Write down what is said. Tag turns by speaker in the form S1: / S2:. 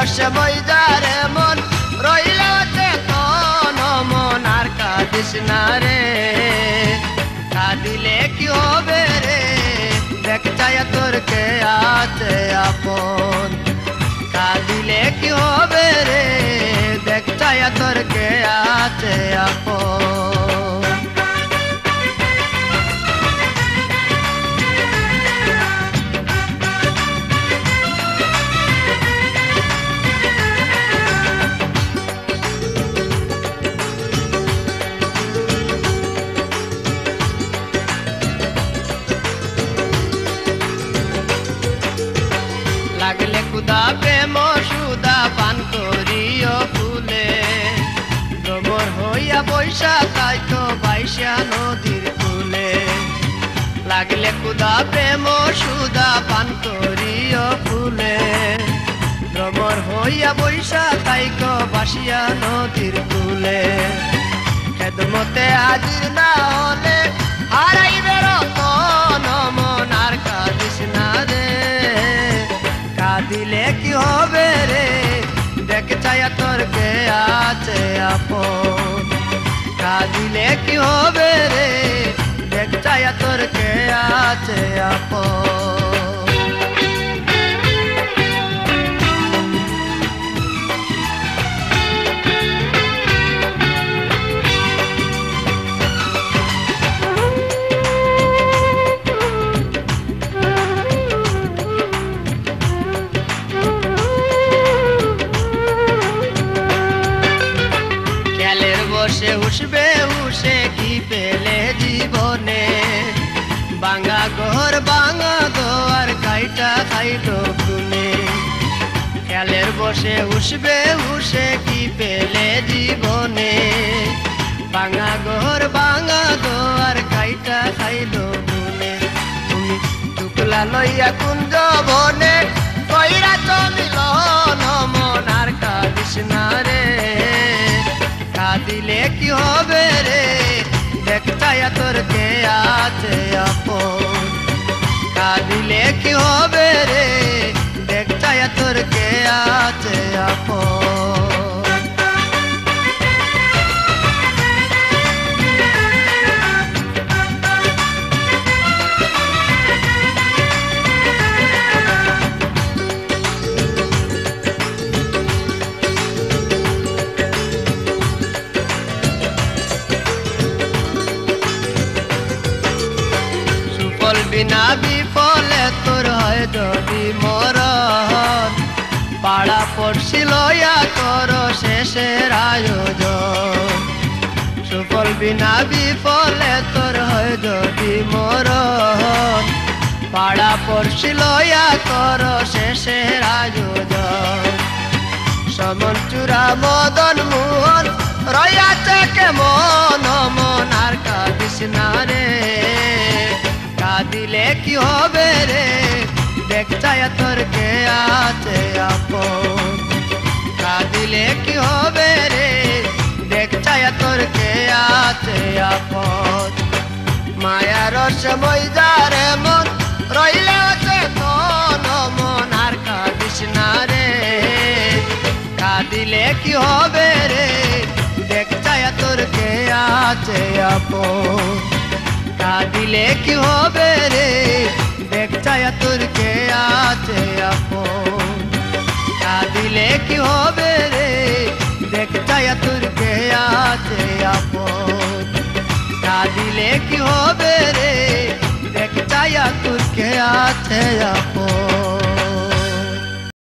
S1: রসে মইজারে মন রইলে চেতন মন আর কাঁদিস না রে কাঁদিলে কি হবে রে দেখ চায়া তোর কে আছে আপন কাঁদিলে কি হবে রে দেখ চায়া তোর কে আছে আপন লাগলে কুদা প্রেম সুদা পান করিও ফুলে ভ্রমর হইয়া বৈশা তাই তো বাইশা নদীর কুলে লাগলে কুদা প্রেম সুদা পান করিও ফুলে ভ্রমর হইয়া বৈশা তাই তো বাসিয়া নদীর কুলে খেদমতে হাজির না হলে হারাইবে রতন মন আর কাঁদিস না রে কাঁদিলে কি হবে রে দেখ চায়া তোর কে আছে আপন কাঁদিলে কি হবে রে দেখ চায়া তোর কে আছে আপন বসে উঠবে উঠে কি পেলে জীবনে বাঙা ঘর বাঙা দোয়ার কাইটা খাইল খুনে খেলের বসে উঠবে উঠে কি পেলে জীবনে বাঙা ঘর বাঙা দোয়ার কাইটা খাইল খুনে তুমি টুকলা লইয়া কুঞ্জ বনে কইরা চলিল মন আর কাঁদিস না রে কাঁদিলে কি হবে রে দেখ চায়া তোর কে আছে আপন কাঁদিলে কি হবে রে দেখ চায়া তোর কে আছে আপন বিনা বিফলে তোর হয় যদি মরণ পাড়া পড়শি লইয়া কর শেষের আয়োজন সুফল বিনা বিফলে তোর হয় যদি মরণ পাড়া পড়শি লইয়া কর শেষের আয়োজন সমন চূড়া মদন মোহন রইয়াছে কেমন মন আর কাঁদিস না রে কাঁদিলে কি হবে রে দেখ চায়া তোর কে আছে আপন কাঁদিলে কি হবে রে দেখ চায়া তোর কে আছে আপন মায়া রস মইজারে মন রইলে চেতন মন আর কাঁদিস না রে কাঁদিলে কি হবে রে দেখ চায়া তোর কে আছে আপন কাঁদিলে কি হবে রে দেখ চায়া তোর কে আছে আপন কাঁদিলে কি হবে রে দেখ চায়া তোর কে আছে আপন কাঁদিলে কি হবে রে দেখ চায়া তোর কে আছে আপন